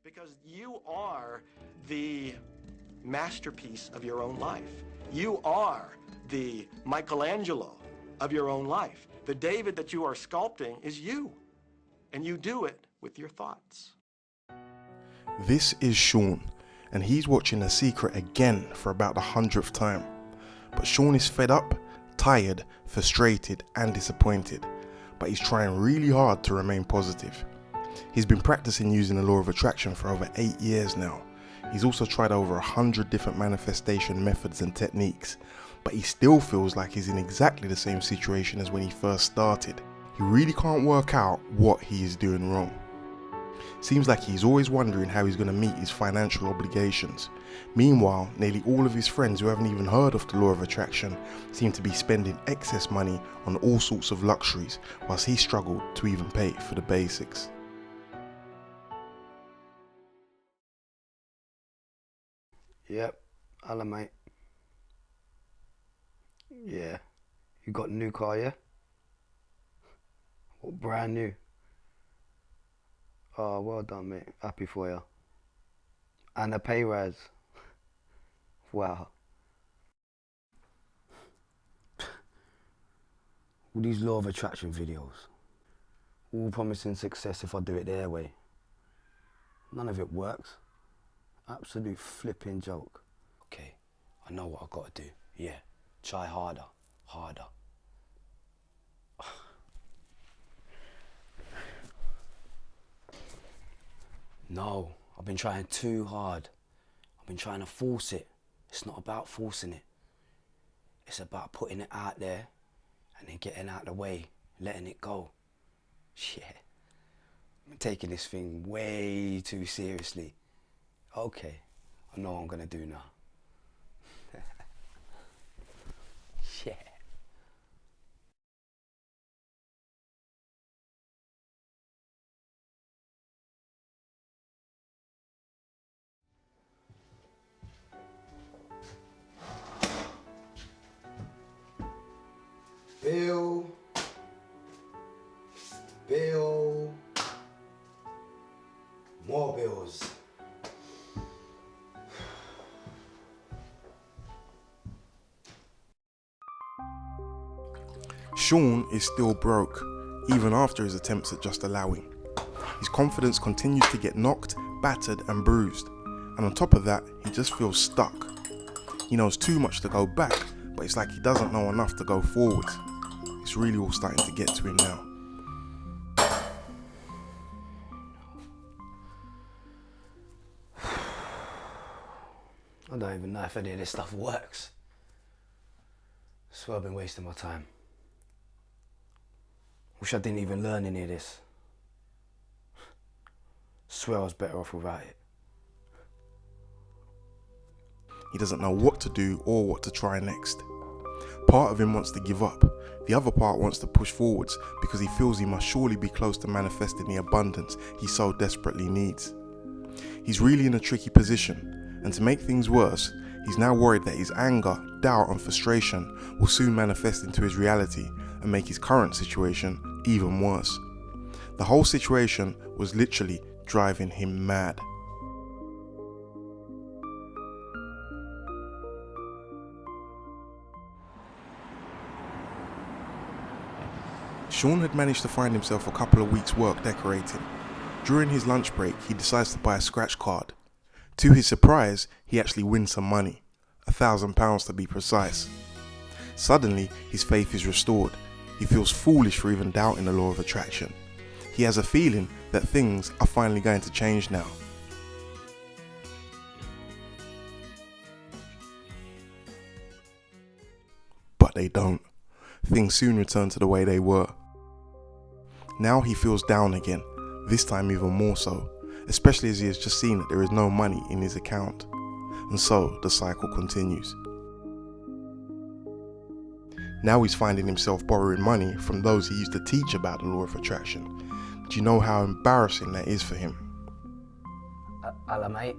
Because you are the masterpiece of your own life. You are the Michelangelo of your own life. The David that you are sculpting is you, and you do it with your thoughts. This is Sean, and he's watching The Secret again for about the 100th time. But Sean is fed up, tired, frustrated, and disappointed, but he's trying really hard to remain positive. He's been practicing using the law of attraction for over 8 years now. He's also tried over 100 different manifestation methods and techniques, but he still feels like he's in exactly the same situation as when he first started. He really can't work out what he is doing wrong. Seems like he's always wondering how he's going to meet his financial obligations. Meanwhile, nearly all of his friends who haven't even heard of the law of attraction seem to be spending excess money on all sorts of luxuries, whilst he struggled to even pay for the basics. Yep, hello mate. Yeah, you got a new car, yeah? Well, brand new. Oh, well done mate, happy for you. And a pay rise. Wow. All these law of attraction videos, all promising success if I do it their way. None of it works. Absolute flipping joke. Okay, I know what I've got to do. Yeah, try harder, harder. No, I've been trying too hard. I've been trying to force it. It's not about forcing it. It's about putting it out there and then getting out of the way, letting it go. Yeah, I'm taking this thing way too seriously. Okay, I know what I'm gonna do now. Yeah. Bill, more bills. Sean is still broke, even after his attempts at just allowing. His confidence continues to get knocked, battered and bruised, and on top of that, he just feels stuck. He knows too much to go back, but it's like he doesn't know enough to go forwards. It's really all starting to get to him now. I don't even know if any of this stuff works. I swear I've been wasting my time. Wish I didn't even learn any of this. Swear I was better off without it. He doesn't know what to do or what to try next. Part of him wants to give up. The other part wants to push forwards because he feels he must surely be close to manifesting the abundance he so desperately needs. He's really in a tricky position, and to make things worse, he's now worried that his anger, doubt and frustration will soon manifest into his reality and make his current situation even worse. The whole situation was literally driving him mad. Sean had managed to find himself a couple of weeks' work decorating. During his lunch break, he decides to buy a scratch card. To his surprise, he actually wins some money, £1,000 to be precise. Suddenly, his faith is restored. He feels foolish for even doubting the law of attraction. He has a feeling that things are finally going to change now. But they don't. Things soon return to the way they were. Now he feels down again, this time even more so, especially as he has just seen that there is no money in his account. And so the cycle continues. Now he's finding himself borrowing money from those he used to teach about the law of attraction. Do you know how embarrassing that is for him? Hello mate.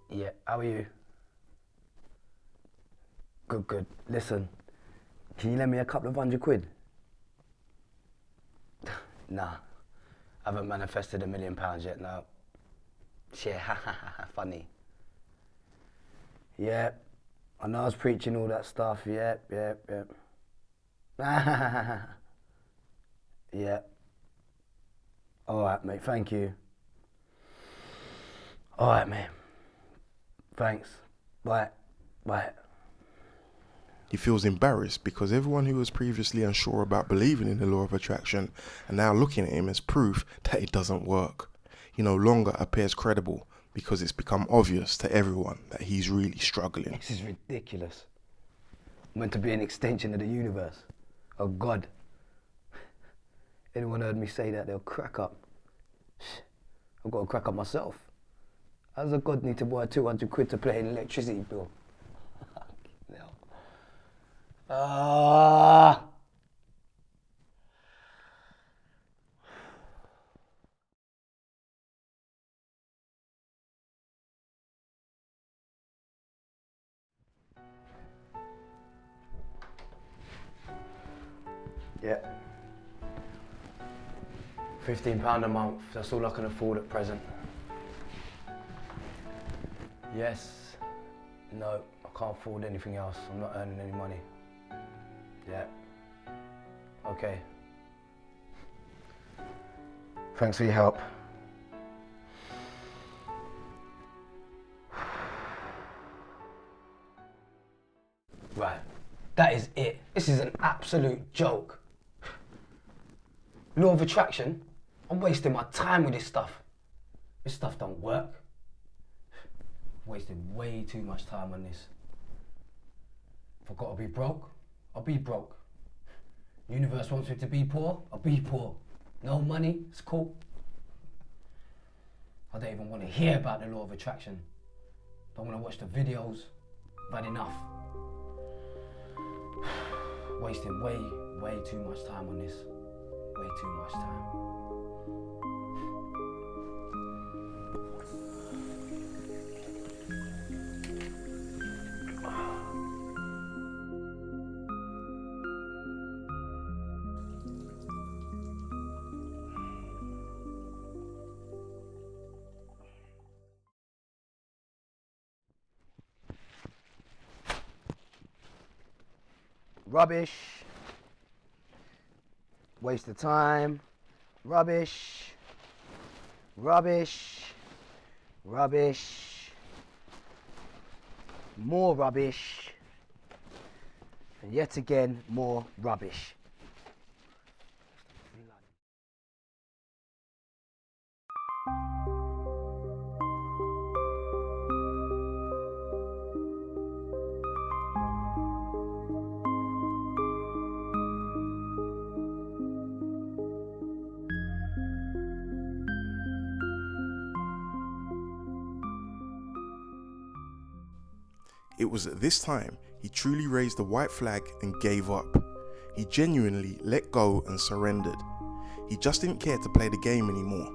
Yeah, how are you? Good. Listen, can you lend me a couple of £100? Nah, Haven't manifested £1 million yet, no. Yeah, funny. Yeah, I know I was preaching all that stuff, yep. Yeah. Alright, mate, thank you. Alright, mate. Thanks. Bye. He feels embarrassed because everyone who was previously unsure about believing in the law of attraction are now looking at him as proof that it doesn't work. He no longer appears credible because it's become obvious to everyone that he's really struggling. This is ridiculous. I'm meant to be an extension of the universe, of God. Anyone heard me say that, they'll crack up. I've got to crack up myself. How does a God need to buy 200 quid to pay an electricity bill? Yeah. £15 a month, that's all I can afford at present. Yes. No, I can't afford anything else. I'm not earning any money. Yeah. Okay. Thanks for your help. Right, that is it. This is an absolute joke. Law of attraction? I'm wasting my time with this stuff. This stuff don't work. Wasted way too much time on this. If I've got to be broke, I'll be broke. Universe wants me to be poor, I'll be poor. No money, it's cool. I don't even want to hear about the law of attraction. Don't want to watch the videos. I've had enough. Wasting way too much time on this. Way too much time. Rubbish. Waste of time. Rubbish. More rubbish. And yet again, more rubbish. It was at this time he truly raised the white flag and gave up. He genuinely let go and surrendered. He just didn't care to play the game anymore.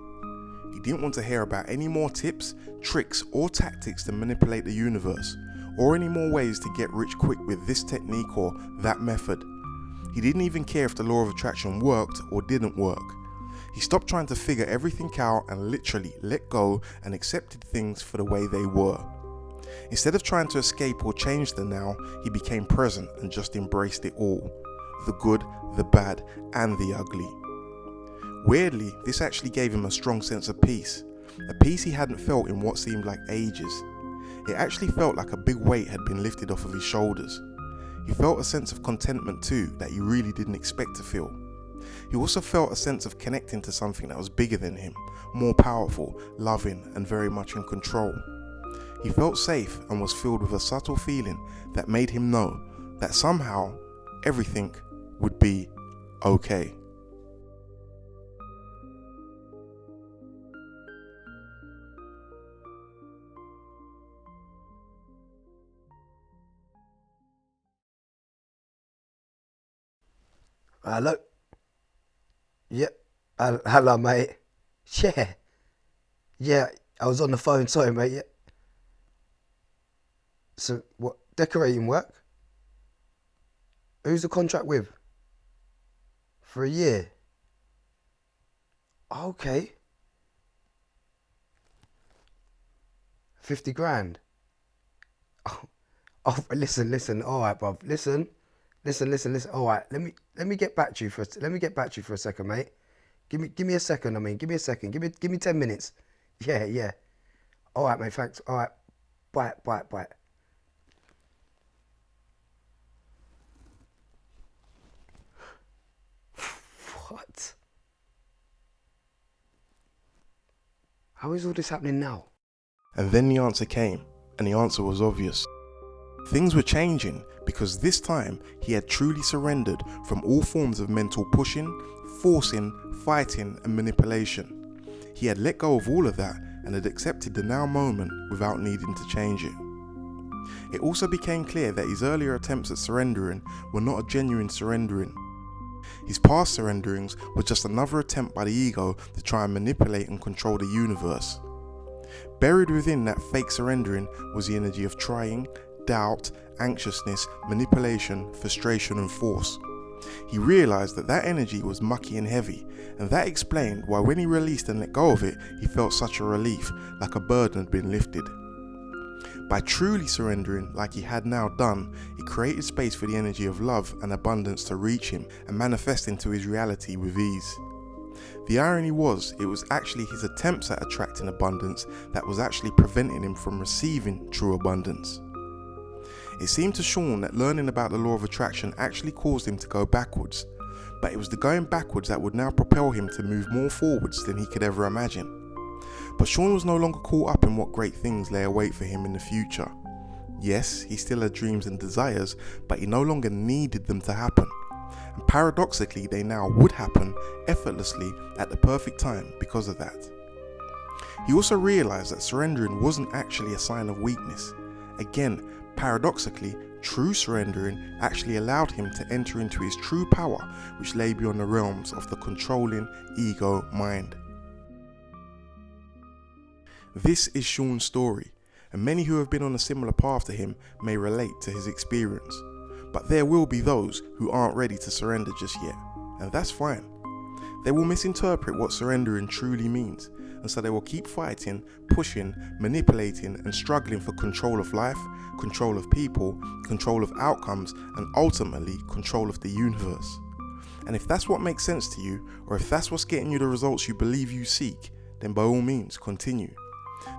He didn't want to hear about any more tips, tricks or tactics to manipulate the universe, or any more ways to get rich quick with this technique or that method. He didn't even care if the law of attraction worked or didn't work. He stopped trying to figure everything out and literally let go and accepted things for the way they were. Instead of trying to escape or change the now, he became present and just embraced it all. The good, the bad, and the ugly. Weirdly, this actually gave him a strong sense of peace. A peace he hadn't felt in what seemed like ages. It actually felt like a big weight had been lifted off of his shoulders. He felt a sense of contentment too that he really didn't expect to feel. He also felt a sense of connecting to something that was bigger than him, more powerful, loving, and very much in control. He felt safe and was filled with a subtle feeling that made him know that somehow everything would be okay. Hello? Yep. Hello, mate. Yeah, I was on the phone, sorry, mate. Yeah. So, what, decorating work? Who's the contract with? For a year? Okay. 50 grand. Oh, listen. All right, bruv. Listen. All right, let me get back to you for a second, mate. Give me a second. Give me a second. Give me 10 minutes. Yeah. All right, mate. Thanks. All right. Bye. What? How is all this happening now? And then the answer came, and the answer was obvious. Things were changing because this time he had truly surrendered from all forms of mental pushing, forcing, fighting and manipulation. He had let go of all of that and had accepted the now moment without needing to change it. It also became clear that his earlier attempts at surrendering were not a genuine surrendering. His past surrenderings were just another attempt by the ego to try and manipulate and control the universe. Buried within that fake surrendering was the energy of trying, doubt, anxiousness, manipulation, frustration and force. He realised that that energy was mucky and heavy, and that explained why when he released and let go of it, he felt such a relief, like a burden had been lifted. By truly surrendering like he had now done, he created space for the energy of love and abundance to reach him and manifest into his reality with ease. The irony was, it was actually his attempts at attracting abundance that was actually preventing him from receiving true abundance. It seemed to Sean that learning about the law of attraction actually caused him to go backwards, but it was the going backwards that would now propel him to move more forwards than he could ever imagine. But Sean was no longer caught up in what great things lay await for him in the future. Yes, he still had dreams and desires, but he no longer needed them to happen. And paradoxically, they now would happen effortlessly at the perfect time because of that. He also realized that surrendering wasn't actually a sign of weakness. Again, paradoxically, true surrendering actually allowed him to enter into his true power, which lay beyond the realms of the controlling ego mind. This is Sean's story, and many who have been on a similar path to him may relate to his experience. But there will be those who aren't ready to surrender just yet, and that's fine. They will misinterpret what surrendering truly means, and so they will keep fighting, pushing, manipulating and struggling for control of life, control of people, control of outcomes and ultimately control of the universe. And if that's what makes sense to you, or if that's what's getting you the results you believe you seek, then by all means continue.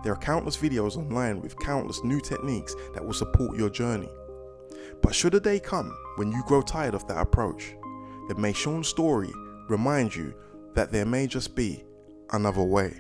There are countless videos online with countless new techniques that will support your journey. But should a day come when you grow tired of that approach, then may Sean's story remind you that there may just be another way.